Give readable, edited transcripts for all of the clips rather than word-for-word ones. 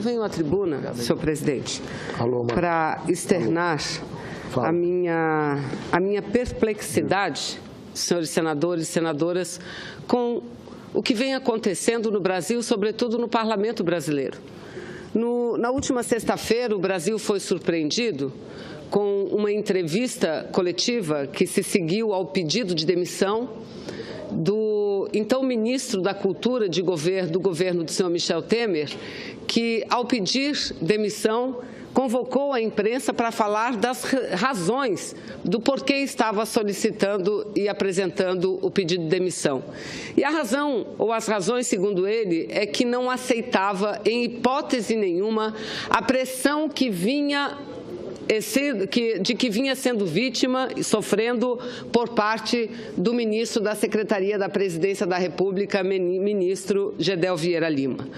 Venho à tribuna, senhor presidente, para externar a minha perplexidade, senhores senadores e senadoras, com o que vem acontecendo no Brasil, sobretudo no parlamento brasileiro. Na última sexta-feira, o Brasil foi surpreendido com uma entrevista coletiva que se seguiu ao pedido de demissão do então ministro da Cultura do governo do senhor Michel Temer, que, ao pedir demissão, convocou a imprensa para falar das razões do porquê estava solicitando e apresentando o pedido de demissão. E a razão, ou as razões, segundo ele, é que não aceitava, em hipótese nenhuma, a pressão que vinha sendo vítima e sofrendo por parte do ministro da Secretaria da Presidência da República, ministro Gedel Vieira Lima.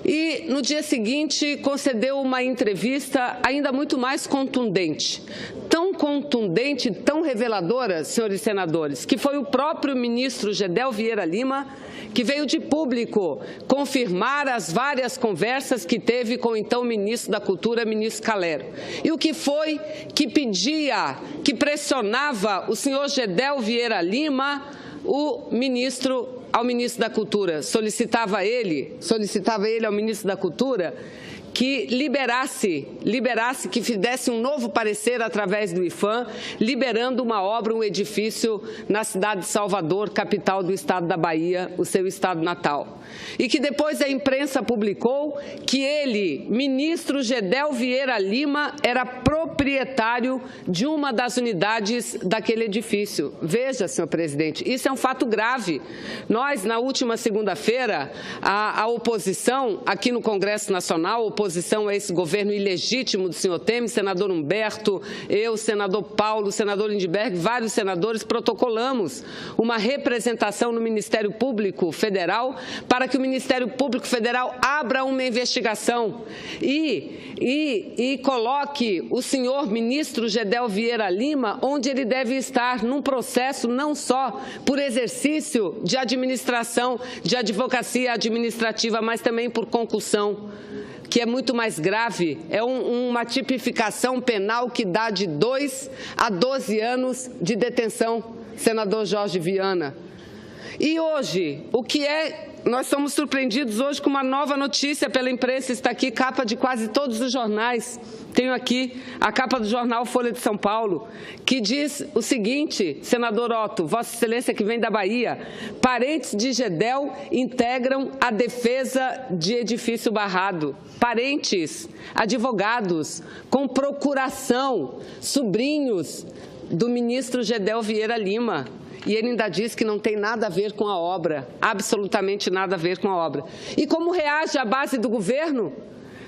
E, no dia seguinte, concedeu uma entrevista ainda muito mais contundente, tão reveladora, senhores senadores, que foi o próprio ministro Gedel Vieira Lima que veio de público confirmar as várias conversas que teve com o então ministro da Cultura, ministro Calero. E o que foi que pedia, que pressionava o senhor Gedel Vieira Lima, ao ministro da Cultura, solicitava ele ao ministro da Cultura que liberasse, que fizesse um novo parecer através do IPHAN, liberando uma obra, um edifício na cidade de Salvador, capital do estado da Bahia, o seu estado natal. E que depois a imprensa publicou que ele, ministro Gedel Vieira Lima, era proprietário de uma das unidades daquele edifício. Veja, senhor presidente, isso é um fato grave. Nós, na última segunda-feira, a oposição aqui no Congresso Nacional, oposição a esse governo ilegítimo do senhor Temer, senador Humberto, eu, senador Paulo, senador Lindbergh, vários senadores, protocolamos uma representação no Ministério Público Federal para que o Ministério Público Federal abra uma investigação e coloque o senhor ministro Gedel Vieira Lima onde ele deve estar, num processo não só por exercício de administração, de advocacia administrativa, mas também por concussão, que é muito mais grave, é uma tipificação penal que dá de 2 a 12 anos de detenção, senador Jorge Viana. E hoje, nós somos surpreendidos hoje com uma nova notícia pela imprensa, está aqui, capa de quase todos os jornais. Tenho aqui a capa do jornal Folha de São Paulo, que diz o seguinte, senador Otto, Vossa Excelência que vem da Bahia, parentes de Gedel integram a defesa de edifício barrado. Parentes, advogados, com procuração, sobrinhos do ministro Gedel Vieira Lima. E ele ainda diz que não tem nada a ver com a obra, absolutamente nada a ver com a obra. E como reage a base do governo?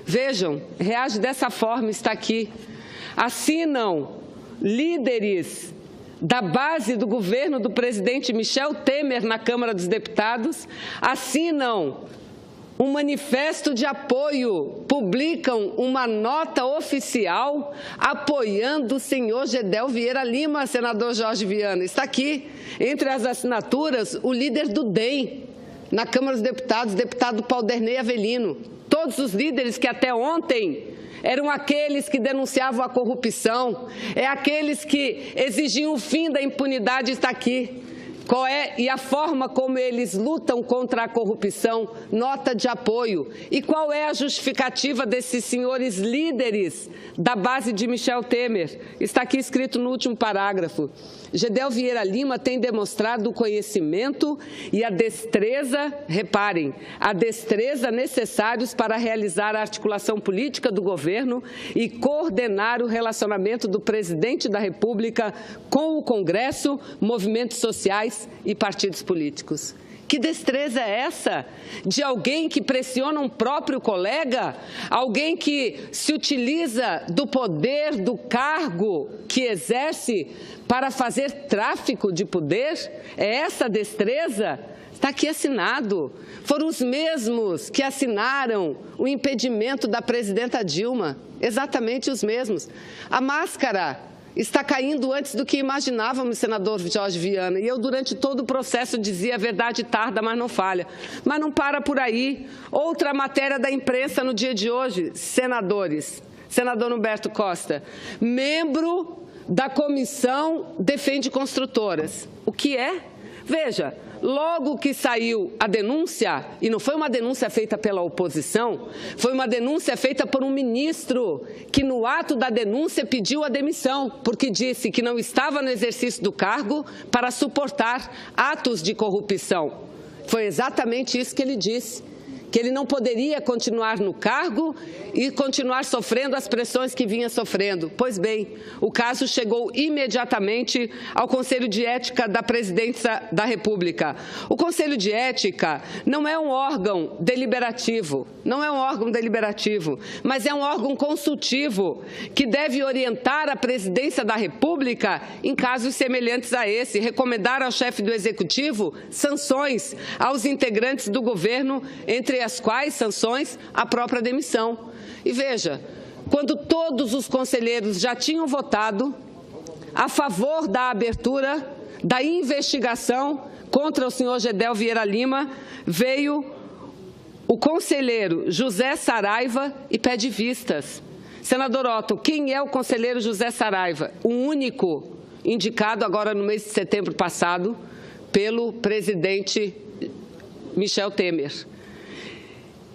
Vejam, reage dessa forma, está aqui. Assinam líderes da base do governo do presidente Michel Temer na Câmara dos Deputados, assinam um manifesto de apoio, publicam uma nota oficial apoiando o senhor Gedel Vieira Lima, senador Jorge Viana. Está aqui, entre as assinaturas, o líder do DEM na Câmara dos Deputados, deputado Paulderney Avelino. Todos os líderes que até ontem eram aqueles que denunciavam a corrupção, aqueles que exigiam o fim da impunidade, está aqui. Qual é e a forma como eles lutam contra a corrupção, nota de apoio. E qual é a justificativa desses senhores líderes da base de Michel Temer? Está aqui escrito no último parágrafo. Gedel Vieira Lima tem demonstrado o conhecimento e a destreza, reparem, a destreza necessários para realizar a articulação política do governo e coordenar o relacionamento do presidente da República com o Congresso, movimentos sociais e partidos políticos. Que destreza é essa de alguém que pressiona um próprio colega? Alguém que se utiliza do poder, do cargo que exerce para fazer tráfico de poder? É essa destreza? Está aqui assinado. Foram os mesmos que assinaram o impedimento da presidenta Dilma. Exatamente os mesmos. A máscara está caindo antes do que imaginávamos, senador Jorge Viana. E eu, durante todo o processo, dizia: a verdade tarda, mas não falha. Mas não para por aí. Outra matéria da imprensa no dia de hoje, senadores. Senador Humberto Costa, membro da comissão defende construtoras. O que é? Veja, logo que saiu a denúncia, e não foi uma denúncia feita pela oposição, foi uma denúncia feita por um ministro que, no ato da denúncia, pediu a demissão, porque disse que não estava no exercício do cargo para suportar atos de corrupção. Foi exatamente isso que ele disse, que ele não poderia continuar no cargo e continuar sofrendo as pressões que vinha sofrendo. Pois bem, o caso chegou imediatamente ao Conselho de Ética da Presidência da República. O Conselho de Ética não é um órgão deliberativo, mas é um órgão consultivo que deve orientar a Presidência da República em casos semelhantes a esse, recomendar ao chefe do Executivo sanções aos integrantes do governo, entre as quais sanções a própria demissão. E veja, quando todos os conselheiros já tinham votado a favor da abertura da investigação contra o senhor Gedel Vieira Lima, veio o conselheiro José Saraiva e pede vistas. Senador Otto, quem é o conselheiro José Saraiva? O único indicado agora no mês de setembro passado pelo presidente Michel Temer.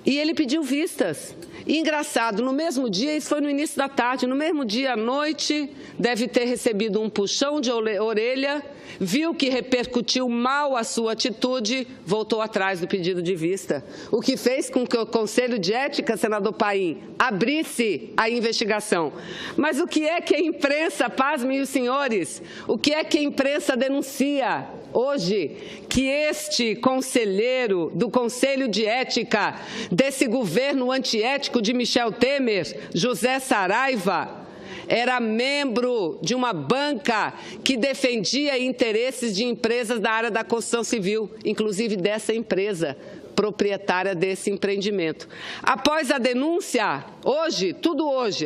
E ele pediu vistas. E, engraçado, no mesmo dia, isso foi no início da tarde, no mesmo dia à noite, deve ter recebido um puxão de orelha, viu que repercutiu mal a sua atitude, voltou atrás do pedido de vista. O que fez com que o Conselho de Ética, senador Paim, abrisse a investigação. Mas o que é que a imprensa, pasmem os senhores, o que é que a imprensa denuncia hoje? Que este conselheiro do Conselho de Ética desse governo antiético de Michel Temer, José Saraiva, era membro de uma banca que defendia interesses de empresas da área da construção civil, inclusive dessa empresa, proprietária desse empreendimento. Após a denúncia,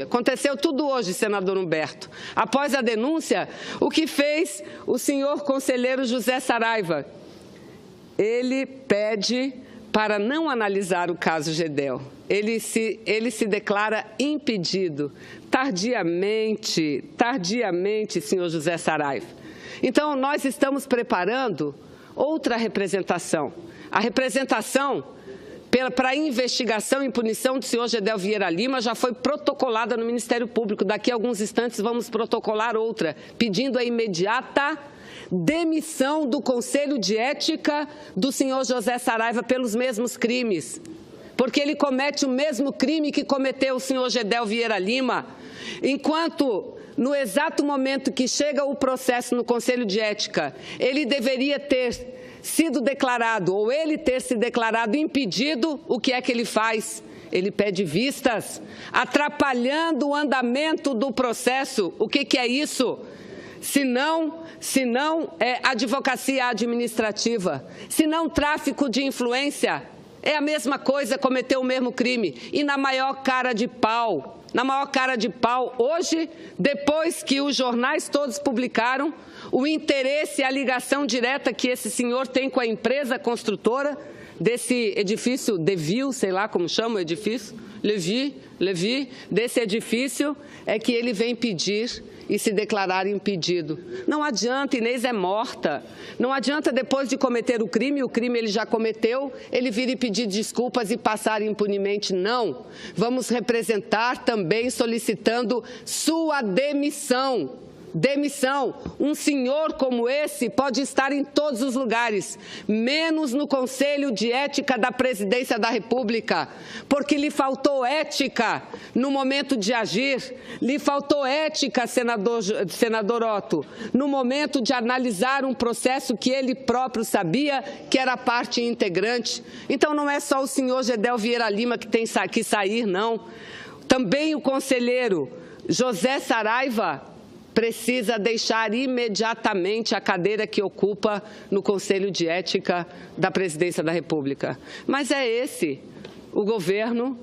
aconteceu tudo hoje, senador Humberto. Após a denúncia, o que fez o senhor conselheiro José Saraiva? Ele pede para não analisar o caso Gedel. Ele se declara impedido, tardiamente, senhor José Saraiva. Então, nós estamos preparando outra representação. A representação para a investigação e punição do senhor Gedel Vieira Lima já foi protocolada no Ministério Público. Daqui a alguns instantes vamos protocolar outra, pedindo a imediata demissão do Conselho de Ética do senhor José Saraiva pelos mesmos crimes, porque ele comete o mesmo crime que cometeu o senhor Gedel Vieira Lima, enquanto no exato momento que chega o processo no Conselho de Ética, ele deveria ter sido declarado, ou ele ter se declarado impedido. O que é que ele faz? Ele pede vistas, atrapalhando o andamento do processo. O que é isso? Se não é advocacia administrativa, se não tráfico de influência, é a mesma coisa, cometeu o mesmo crime. E na maior cara de pau, hoje, depois que os jornais todos publicaram o interesse e a ligação direta que esse senhor tem com a empresa construtora desse edifício Deville, sei lá como chama o edifício, Levi, desse edifício, é que ele vem pedir e se declarar impedido. Não adianta, Inês é morta. Não adianta, depois de cometer o crime ele já cometeu, ele vir e pedir desculpas e passar impunemente. Não. Vamos representar também solicitando sua demissão. Um senhor como esse pode estar em todos os lugares, menos no Conselho de Ética da Presidência da República, porque lhe faltou ética no momento de agir, lhe faltou ética, senador Otto, no momento de analisar um processo que ele próprio sabia que era parte integrante. Então não é só o senhor Gedel Vieira Lima que tem que sair, não. Também o conselheiro José Saraiva precisa deixar imediatamente a cadeira que ocupa no Conselho de Ética da Presidência da República. Mas é esse o governo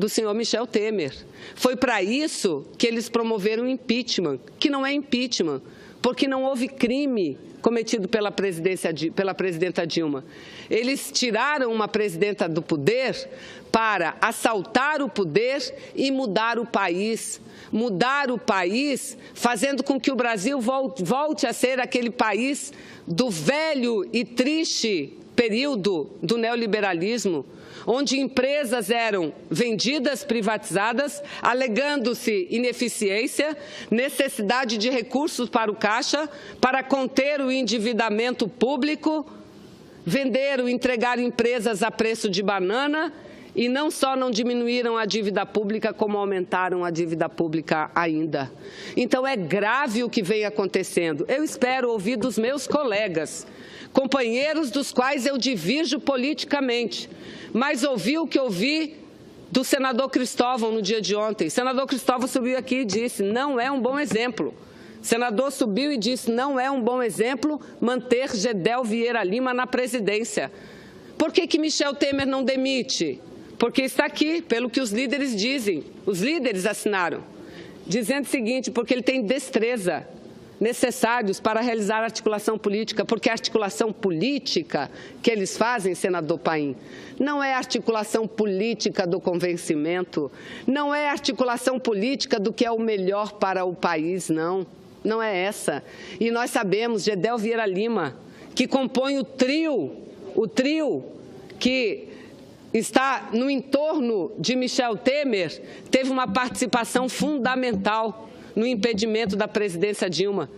do senhor Michel Temer. Foi para isso que eles promoveram o impeachment, que não é impeachment, porque não houve crime cometido pela presidenta Dilma. Eles tiraram uma presidenta do poder para assaltar o poder e mudar o país. Mudar o país, fazendo com que o Brasil volte a ser aquele país do velho e triste período do neoliberalismo, onde empresas eram vendidas, privatizadas, alegando-se ineficiência, necessidade de recursos para o caixa, para conter o endividamento público, venderam, entregaram empresas a preço de banana e não só não diminuíram a dívida pública, como aumentaram a dívida pública ainda. Então, é grave o que vem acontecendo. Eu espero ouvir dos meus colegas, companheiros dos quais eu divirjo politicamente, mas ouvi o que ouvi do senador Cristóvão no dia de ontem. O senador Cristóvão subiu aqui e disse, não é um bom exemplo. O senador subiu e disse, não é um bom exemplo manter Gedel Vieira Lima na presidência. Por que Michel Temer não demite? Porque está aqui, pelo que os líderes dizem, os líderes assinaram, dizendo o seguinte, porque ele tem destreza necessários para realizar a articulação política, porque a articulação política que eles fazem, senador Paim, não é articulação política do convencimento, não é articulação política do que é o melhor para o país, não. Não é essa. E nós sabemos, Gedel Vieira Lima, que compõe o trio que está no entorno de Michel Temer, teve uma participação fundamental no impedimento da presidência Dilma.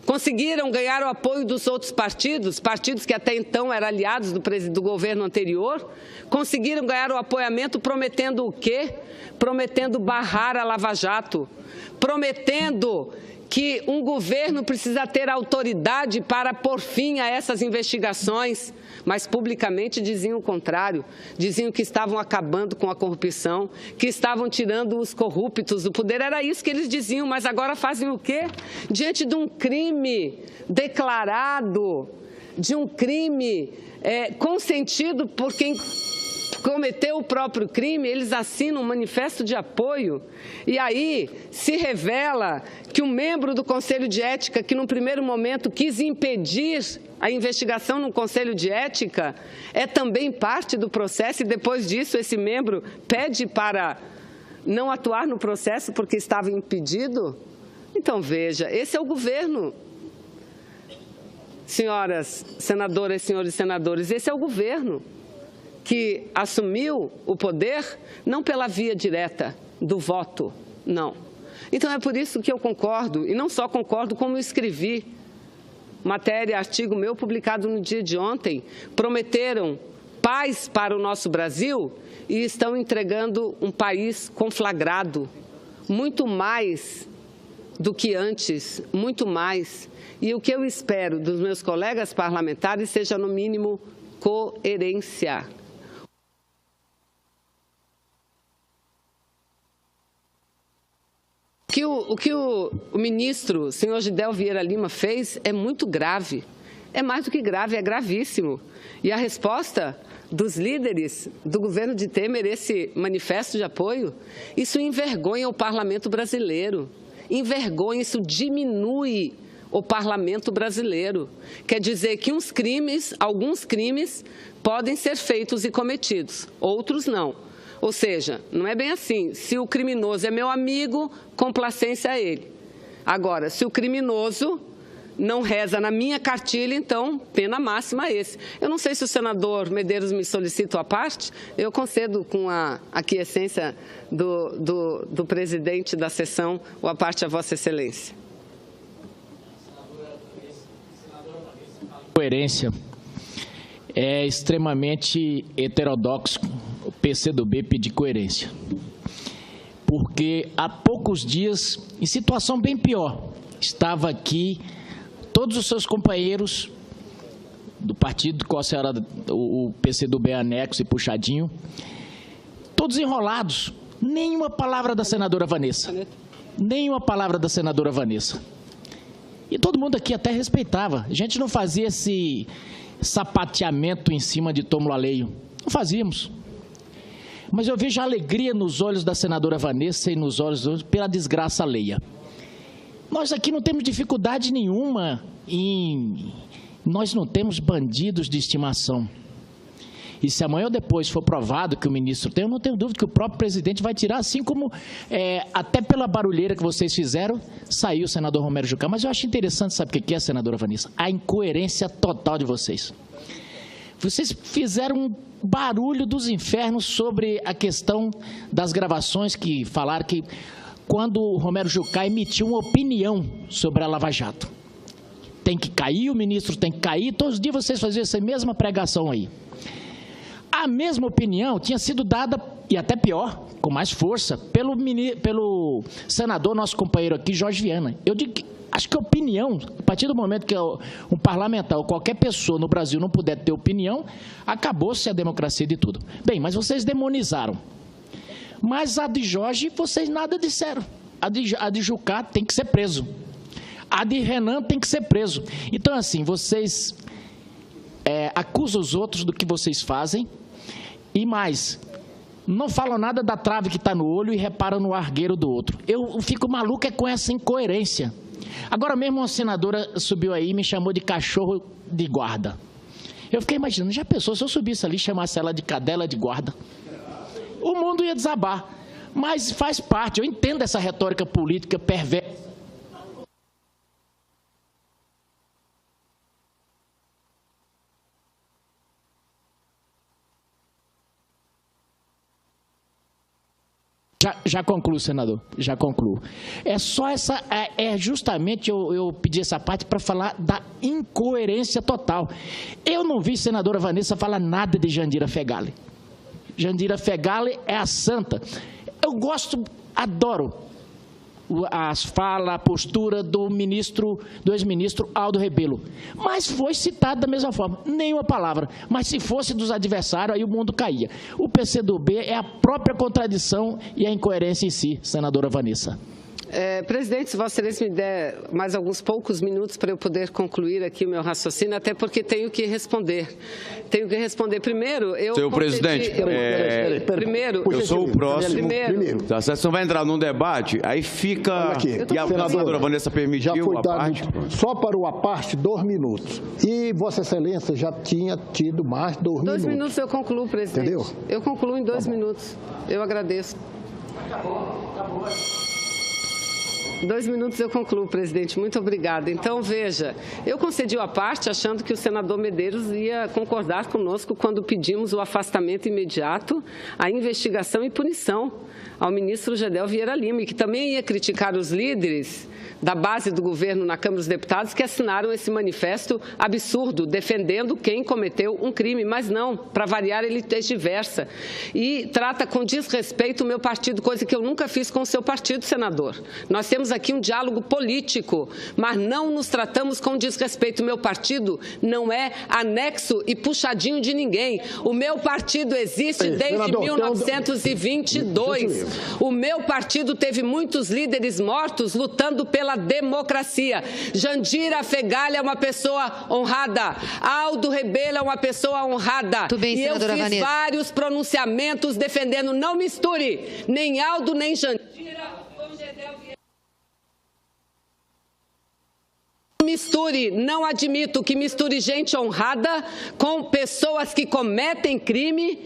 Conseguiram ganhar o apoio dos outros partidos que até então eram aliados do governo anterior, conseguiram ganhar o apoiamento prometendo o quê? Prometendo barrar a Lava Jato, prometendo que um governo precisa ter autoridade para pôr fim a essas investigações, mas publicamente diziam o contrário, diziam que estavam acabando com a corrupção, que estavam tirando os corruptos do poder, era isso que eles diziam, mas agora fazem o quê? Diante de um crime declarado, de um crime consentido por quem cometeu o próprio crime, eles assinam um manifesto de apoio e aí se revela que um membro do Conselho de Ética, que num primeiro momento quis impedir a investigação no Conselho de Ética, é também parte do processo e depois disso esse membro pede para não atuar no processo porque estava impedido? Então veja, esse é o governo. Senhoras senadoras, senhores senadores, esse é o governo que assumiu o poder não pela via direta do voto, não. Então é por isso que eu concordo, e não só concordo, como escrevi matéria, artigo meu publicado no dia de ontem, prometeram paz para o nosso Brasil e estão entregando um país conflagrado, muito mais do que antes, muito mais. E o que eu espero dos meus colegas parlamentares seja, no mínimo, coerência. O que o ministro, o senhor Gedel Vieira Lima, fez é muito grave. É mais do que grave, é gravíssimo. E a resposta dos líderes do governo de Temer, esse manifesto de apoio, isso envergonha o parlamento brasileiro. Envergonha, isso diminui o parlamento brasileiro. Quer dizer que alguns crimes podem ser feitos e cometidos, outros não. Ou seja, não é bem assim. Se o criminoso é meu amigo, complacência a ele. Agora, se o criminoso não reza na minha cartilha, então, pena máxima a esse. Eu não sei se o senador Medeiros me solicita a parte, eu concedo com a aquiescência do presidente da sessão ou a parte a Vossa Excelência. Coerência é extremamente heterodoxo o PCdoB pedir coerência, porque há poucos dias, em situação bem pior, estava aqui todos os seus companheiros do partido, qual era o PCdoB anexo e puxadinho, todos enrolados, nenhuma palavra da senadora Vanessa, nenhuma palavra da senadora Vanessa. E todo mundo aqui até respeitava, a gente não fazia esse sapateamento em cima de túmulo alheio, não fazíamos. mas eu vejo alegria nos olhos da senadora Vanessa e nos olhos pela desgraça alheia. Nós aqui não temos dificuldade nenhuma nós não temos bandidos de estimação. E se amanhã ou depois for provado que o ministro tem, eu não tenho dúvida que o próprio presidente vai tirar, assim como, até pela barulheira que vocês fizeram, saiu o senador Romero Jucá. Mas eu acho interessante, sabe o que é, senadora Vanessa? A incoerência total de vocês. Vocês fizeram um barulho dos infernos sobre a questão das gravações que falaram que quando o Romero Jucá emitiu uma opinião sobre a Lava Jato. Tem que cair, o ministro tem que cair, todos os dias vocês faziam essa mesma pregação aí. A mesma opinião tinha sido dada, e até pior, com mais força, pelo senador, nosso companheiro aqui, Jorge Viana. Eu digo que, acho que a opinião, a partir do momento que um parlamentar ou qualquer pessoa no Brasil não puder ter opinião, acabou-se a democracia de tudo. Bem, mas vocês demonizaram. Mas a de Jorge, vocês nada disseram. A de Jucá tem que ser preso. A de Renan tem que ser preso. Então, assim, vocês acusam os outros do que vocês fazem e mais, não falam nada da trave que está no olho e reparam no argueiro do outro. Eu fico maluco com essa incoerência. Agora mesmo uma senadora subiu aí e me chamou de cachorro de guarda. Eu fiquei imaginando, já pensou se eu subisse ali e chamasse ela de cadela de guarda? O mundo ia desabar. Mas faz parte, eu entendo essa retórica política perversa. Já concluo, senador, já concluo. Justamente eu pedi essa parte para falar da incoerência total. Eu não vi senadora Vanessa falar nada de Jandira Fegali. Jandira Fegali é a santa. Eu gosto, adoro as falas, a postura do ex-ministro Aldo Rebelo. Mas foi citado da mesma forma, nenhuma palavra. Mas se fosse dos adversários, aí o mundo caía. O PCdoB é a própria contradição e a incoerência em si, senadora Vanessa. Presidente, se Vossa Excelência me der mais alguns poucos minutos para eu poder concluir aqui o meu raciocínio, até porque tenho que responder. Primeiro, eu... Senhor presidente, eu sou o próximo. A sessão vai entrar num debate, aí fica... E a senadora Vanessa permitiu a parte? Só para o a parte, 2 minutos. E Vossa Excelência já tinha tido mais 2 minutos. 2 minutos eu concluo, presidente. Entendeu? Eu concluo em 2 minutos. Eu agradeço. Acabou. 2 minutos eu concluo, presidente. Muito obrigada. Então, veja, eu concedi a parte achando que o senador Medeiros ia concordar conosco quando pedimos o afastamento imediato, a investigação e punição ao ministro Gedel Vieira Lima, e que também ia criticar os líderes da base do governo na Câmara dos Deputados que assinaram esse manifesto absurdo, defendendo quem cometeu um crime, mas não, para variar, ele diversa. E trata com desrespeito o meu partido, coisa que eu nunca fiz com o seu partido, senador. Nós temos aqui um diálogo político, mas não nos tratamos com desrespeito. O meu partido não é anexo e puxadinho de ninguém. O meu partido existe desde 1922. O meu partido teve muitos líderes mortos lutando pela democracia. Jandira Fegali é uma pessoa honrada. Aldo Rebelo é uma pessoa honrada. Muito bem, e eu fiz Vanessa. vários pronunciamentos defendendo, não misture nem Aldo nem Jandira com Gedel Vieira. Misture, não admito que misture gente honrada com pessoas que cometem crime,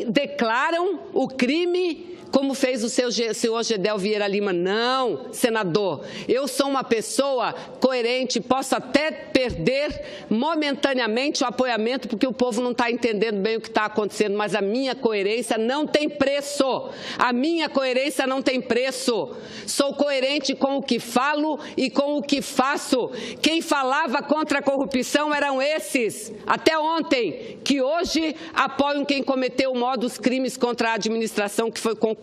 declaram o crime, como fez o senhor Gedel Vieira Lima. Não, senador, eu sou uma pessoa coerente, posso até perder momentaneamente o apoiamento, porque o povo não está entendendo bem o que está acontecendo, mas a minha coerência não tem preço. A minha coerência não tem preço. Sou coerente com o que falo e com o que faço. Quem falava contra a corrupção eram esses, até ontem, que hoje apoiam quem cometeu os crimes contra a administração, que foi concussão,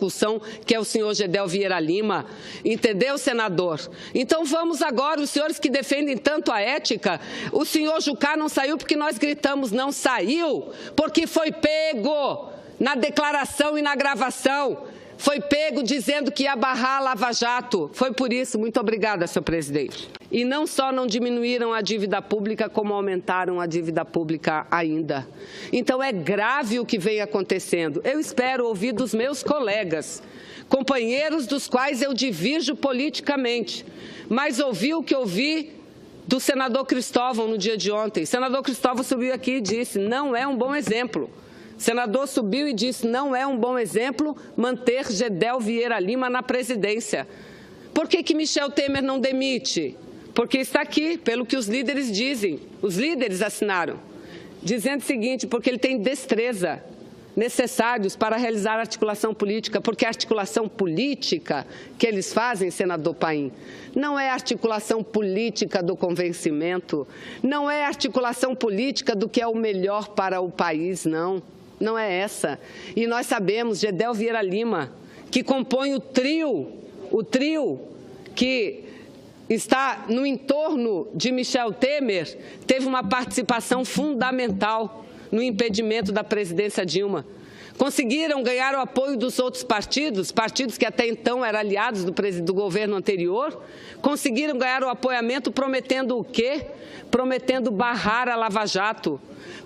que é o senhor Gedel Vieira Lima. Entendeu, senador? Então vamos agora, os senhores que defendem tanto a ética, o senhor Jucá não saiu porque nós gritamos, não saiu porque foi pego. na declaração e na gravação, foi pego dizendo que ia barrar a Lava Jato. Foi por isso. Muito obrigada, senhor presidente. E não só não diminuíram a dívida pública, como aumentaram a dívida pública ainda. Então, é grave o que vem acontecendo. Eu espero ouvir dos meus colegas, companheiros dos quais eu divirjo politicamente, mas ouvi o que ouvi do senador Cristóvão no dia de ontem. O senador Cristóvão subiu aqui e disse: não é um bom exemplo. O senador subiu e disse: não é um bom exemplo manter Gedel Vieira Lima na presidência. Por que Michel Temer não demite? Porque está aqui, pelo que os líderes dizem. Os líderes assinaram, dizendo o seguinte: porque ele tem destreza necessários para realizar a articulação política, porque a articulação política que eles fazem, senador Paim, não é a articulação política do convencimento, não é a articulação política do que é o melhor para o país, não. Não é essa. E nós sabemos, Gedel Vieira Lima, que compõe o trio que está no entorno de Michel Temer, teve uma participação fundamental no impedimento da presidência Dilma. Conseguiram ganhar o apoio dos outros partidos que até então eram aliados do governo anterior, conseguiram ganhar o apoiamento prometendo o quê? Prometendo barrar a Lava Jato,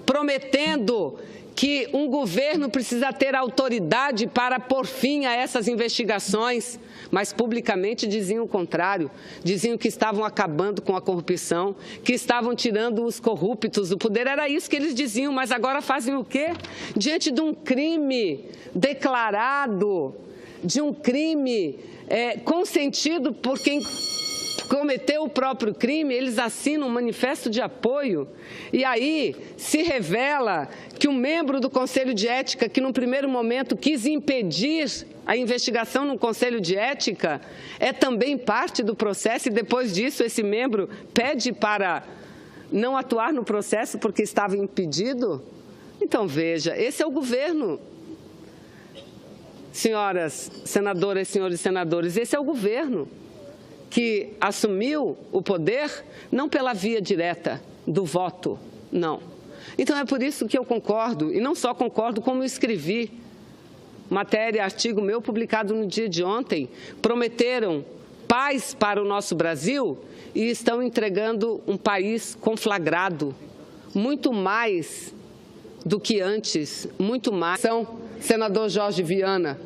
prometendo que um governo precisa ter autoridade para pôr fim a essas investigações, mas publicamente diziam o contrário, diziam que estavam acabando com a corrupção, que estavam tirando os corruptos do poder, era isso que eles diziam, mas agora fazem o quê? Diante de um crime declarado, de um crime consentido por quem cometeu o próprio crime, eles assinam um manifesto de apoio e aí se revela que um membro do Conselho de Ética, que num primeiro momento quis impedir a investigação no Conselho de Ética, é também parte do processo e depois disso esse membro pede para não atuar no processo porque estava impedido? Então veja, esse é o governo. Senhoras senadoras, senhores senadores, esse é o governo que assumiu o poder não pela via direta do voto, não. Então é por isso que eu concordo, e não só concordo, como escrevi matéria, artigo meu publicado no dia de ontem, prometeram paz para o nosso Brasil e estão entregando um país conflagrado, muito mais do que antes, muito mais. Senador Jorge Viana.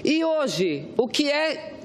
E hoje,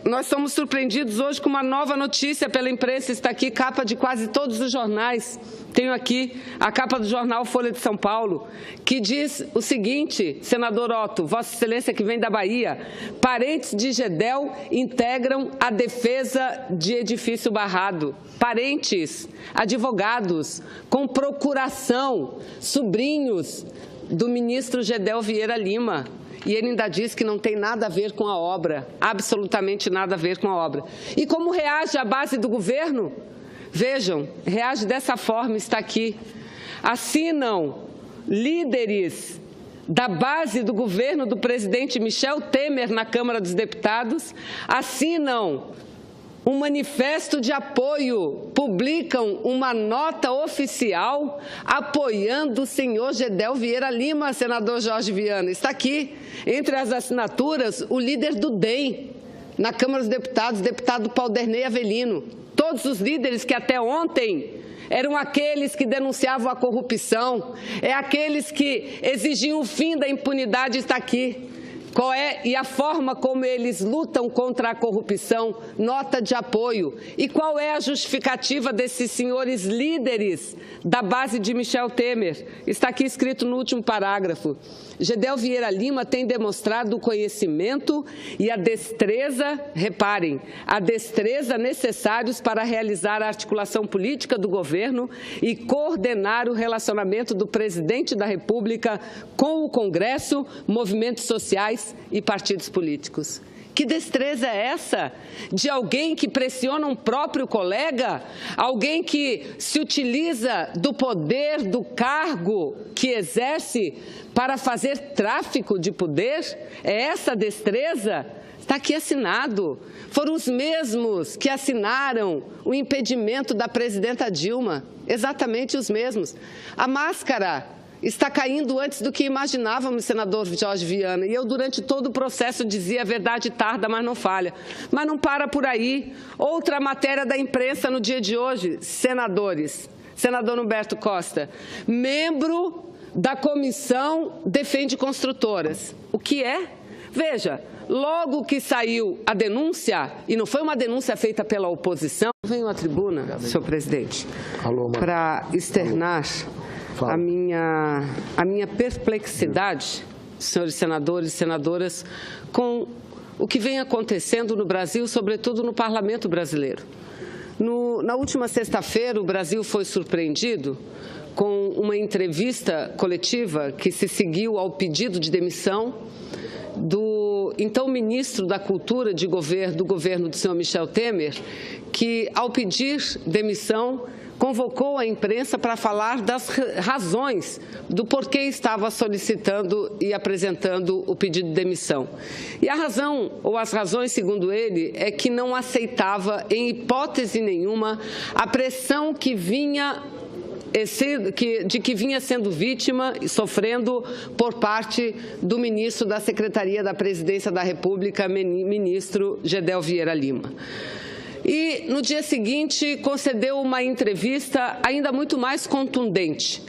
nós somos surpreendidos hoje com uma nova notícia pela imprensa, está aqui, capa de quase todos os jornais. Tenho aqui a capa do jornal Folha de São Paulo, que diz o seguinte: senador Otto, Vossa Excelência que vem da Bahia, parentes de Gedel integram a defesa de edifício barrado. Parentes, advogados, com procuração, sobrinhos do ministro Gedel Vieira Lima. E ele ainda diz que não tem nada a ver com a obra, absolutamente nada a ver com a obra. E como reage a base do governo? Vejam, reage dessa forma, está aqui. Assinam líderes da base do governo do presidente Michel Temer na Câmara dos Deputados, assinam um manifesto de apoio, publicam uma nota oficial apoiando o senhor Gedel Vieira Lima, senador Jorge Viana. Está aqui, entre as assinaturas, o líder do DEM na Câmara dos Deputados, deputado Paulderney Avelino. Todos os líderes que até ontem eram aqueles que denunciavam a corrupção, aqueles que exigiam o fim da impunidade, está aqui. Qual é e a forma como eles lutam contra a corrupção, nota de apoio. E qual é a justificativa desses senhores líderes da base de Michel Temer? Está aqui escrito no último parágrafo. Gedel Vieira Lima tem demonstrado o conhecimento e a destreza, reparem, a destreza necessários para realizar a articulação política do governo e coordenar o relacionamento do presidente da República com o Congresso, movimentos sociais e partidos políticos. Que destreza é essa? De alguém que pressiona um próprio colega? Alguém que se utiliza do poder, do cargo que exerce para fazer tráfico de poder? É essa destreza? Está aqui assinado. Foram os mesmos que assinaram o impedimento da presidenta Dilma. Exatamente os mesmos. A máscara está caindo antes do que imaginávamos, senador Jorge Viana. E eu, durante todo o processo, dizia: a verdade tarda, mas não falha. Mas não para por aí. Outra matéria da imprensa no dia de hoje, senadores. Senador Humberto Costa, membro da comissão defende construtoras. O que é? Veja, logo que saiu a denúncia, e não foi uma denúncia feita pela oposição, venho à tribuna, senhor presidente, para externar a minha perplexidade, senhores senadores e senadoras, com o que vem acontecendo no Brasil, sobretudo no parlamento brasileiro. Na última sexta-feira, o Brasil foi surpreendido com uma entrevista coletiva que se seguiu ao pedido de demissão do então ministro da Cultura do governo do senhor Michel Temer, que, ao pedir demissão, convocou a imprensa para falar das razões do porquê estava solicitando e apresentando o pedido de demissão. E a razão, ou as razões, segundo ele, é que não aceitava, em hipótese nenhuma, a pressão que vinha sendo vítima e sofrendo por parte do ministro da Secretaria da Presidência da República, ministro Gedel Vieira Lima. E, no dia seguinte, concedeu uma entrevista ainda muito mais contundente,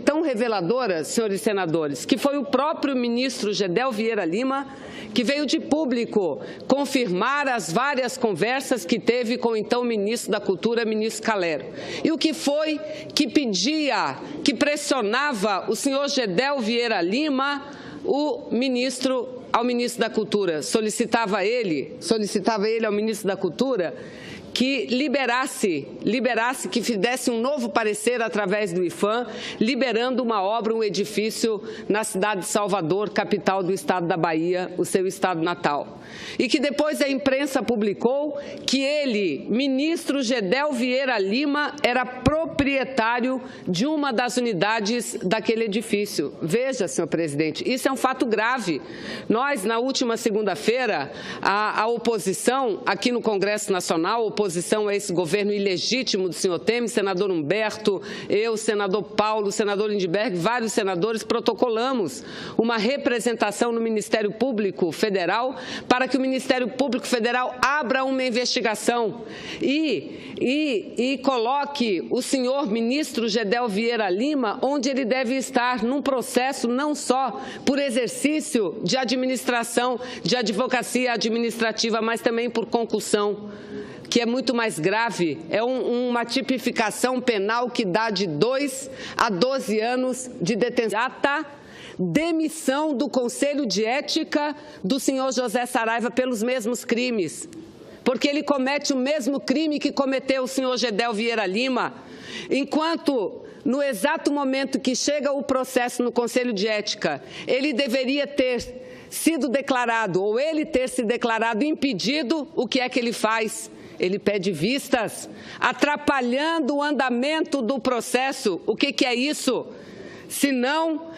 tão reveladora, senhores senadores, que foi o próprio ministro Gedel Vieira Lima que veio de público confirmar as várias conversas que teve com o então ministro da Cultura, ministro Calero. E o que foi que pedia, que pressionava o senhor Gedel Vieira Lima, ao ministro da Cultura, solicitava ele ao ministro da Cultura que liberasse, que fizesse um novo parecer através do IPHAN, liberando uma obra, um edifício na cidade de Salvador, capital do estado da Bahia, o seu estado natal. E que depois a imprensa publicou que ele, ministro Gedel Vieira Lima, era proprietário de uma das unidades daquele edifício. Veja, senhor presidente, isso é um fato grave. Nós, na última segunda-feira, a oposição aqui no Congresso Nacional, oposição a esse governo ilegítimo do senhor Temer, senador Humberto, eu, senador Paulo, senador Lindbergh, vários senadores, protocolamos uma representação no Ministério Público Federal para que o Ministério Público Federal abra uma investigação e coloque o senhor ministro Gedel Vieira Lima onde ele deve estar, num processo não só por exercício de administração, de advocacia administrativa, mas também por concussão, que é muito mais grave, é uma tipificação penal que dá de 2 a 12 anos de detenção. Demissão do Conselho de Ética do senhor José Saraiva pelos mesmos crimes, porque ele comete o mesmo crime que cometeu o senhor Gedel Vieira Lima, enquanto no exato momento que chega o processo no Conselho de Ética, ele deveria ter sido declarado, ou ele ter se declarado impedido. O que é que ele faz? Ele pede vistas, atrapalhando o andamento do processo. O que é isso? Se não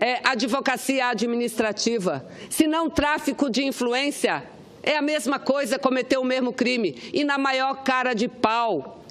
é advocacia administrativa, se não tráfico de influência, é a mesma coisa, cometeu o mesmo crime. E na maior cara de pau,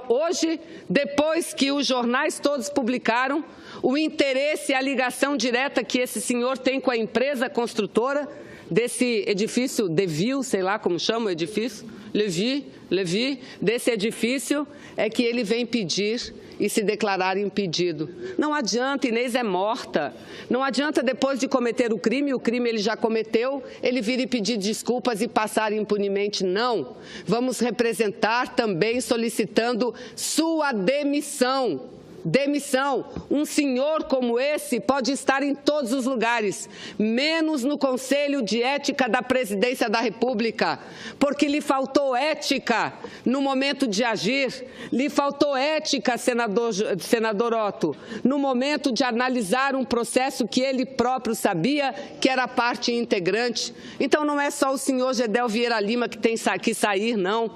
hoje, depois que os jornais todos publicaram o interesse e a ligação direta que esse senhor tem com a empresa construtora desse edifício, Deville, sei lá como chama o edifício, Levi, desse edifício, é que ele vem pedir e se declarar impedido. Não adianta, Inês é morta. Não adianta, depois de cometer o crime ele já cometeu, ele vir e pedir desculpas e passar impunemente. Não. Vamos representar também solicitando sua demissão. Demissão. Um senhor como esse pode estar em todos os lugares, menos no Conselho de Ética da Presidência da República, porque lhe faltou ética no momento de agir, lhe faltou ética, senador Otto, no momento de analisar um processo que ele próprio sabia que era parte integrante. Então não é só o senhor Gedel Vieira Lima que tem que sair, não.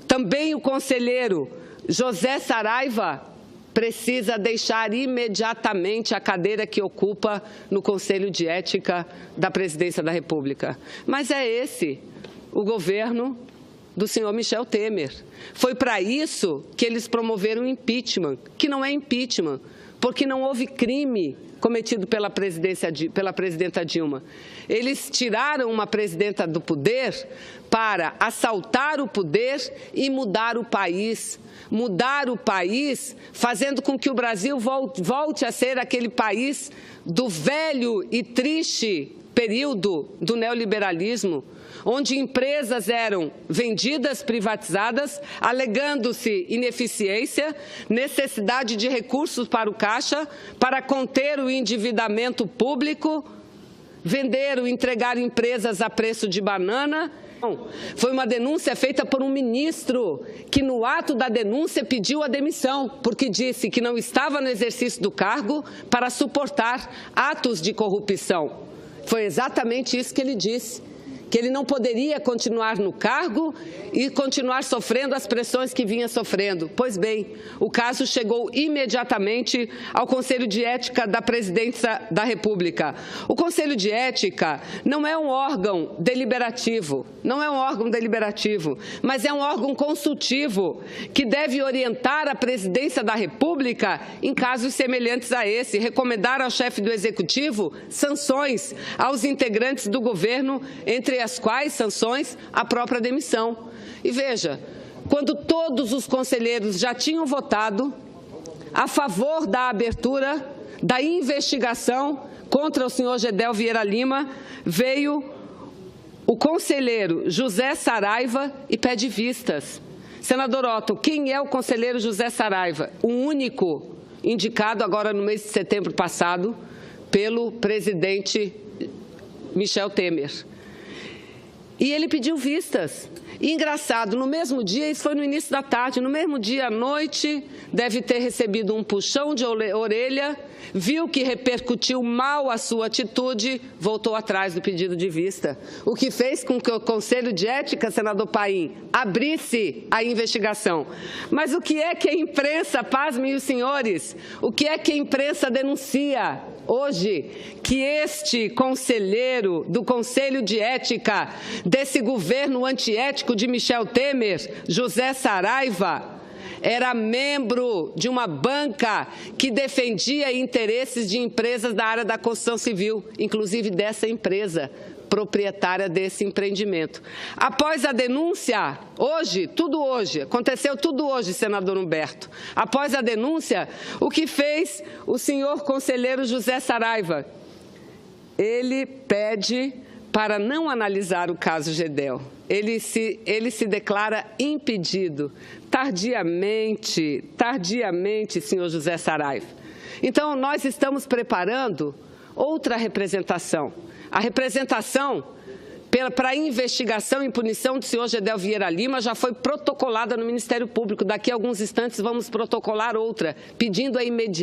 Também o conselheiro José Saraiva precisa deixar imediatamente a cadeira que ocupa no Conselho de Ética da Presidência da República. Mas é esse o governo do senhor Michel Temer. Foi para isso que eles promoveram o impeachment, que não é impeachment, porque não houve crime cometido pela presidenta Dilma. Eles tiraram uma presidenta do poder para assaltar o poder e mudar o país. Mudar o país, fazendo com que o Brasil volte a ser aquele país do velho e triste período do neoliberalismo, onde empresas eram vendidas, privatizadas, alegando-se ineficiência, necessidade de recursos para o caixa, para conter o endividamento público, venderam, entregaram empresas a preço de banana. Foi uma denúncia feita por um ministro que, no ato da denúncia, pediu a demissão, porque disse que não estava no exercício do cargo para suportar atos de corrupção. Foi exatamente isso que ele disse, que ele não poderia continuar no cargo e continuar sofrendo as pressões que vinha sofrendo. Pois bem, o caso chegou imediatamente ao Conselho de Ética da Presidência da República. O Conselho de Ética não é um órgão deliberativo, mas é um órgão consultivo que deve orientar a Presidência da República em casos semelhantes a esse, recomendar ao chefe do Executivo sanções aos integrantes do governo, entre as quais sanções a própria demissão. E veja, quando todos os conselheiros já tinham votado a favor da abertura da investigação contra o senhor Gedel Vieira Lima, veio o conselheiro José Saraiva e pede vistas. Senador Otto, quem é o conselheiro José Saraiva? O único indicado agora no mês de setembro passado pelo presidente Michel Temer. E ele pediu vistas. E engraçado, no mesmo dia, isso foi no início da tarde, no mesmo dia à noite, deve ter recebido um puxão de orelha, viu que repercutiu mal a sua atitude, voltou atrás do pedido de vista. O que fez com que o Conselho de Ética, senador Paim, abrisse a investigação. Mas o que é que a imprensa, pasmem os senhores, o que é que a imprensa denuncia hoje? Que este conselheiro do Conselho de Ética desse governo antiético de Michel Temer, José Saraiva, era membro de uma banca que defendia interesses de empresas da área da construção civil, inclusive dessa empresa, proprietária desse empreendimento. Após a denúncia, aconteceu tudo hoje, senador Humberto. Após a denúncia, o que fez o senhor conselheiro José Saraiva? Ele pede para não analisar o caso Gedel. Ele se declara impedido, tardiamente, senhor José Saraiva. Então, nós estamos preparando outra representação. A representação para a investigação e punição do senhor Gedel Vieira Lima já foi protocolada no Ministério Público. Daqui a alguns instantes vamos protocolar outra, pedindo a imediata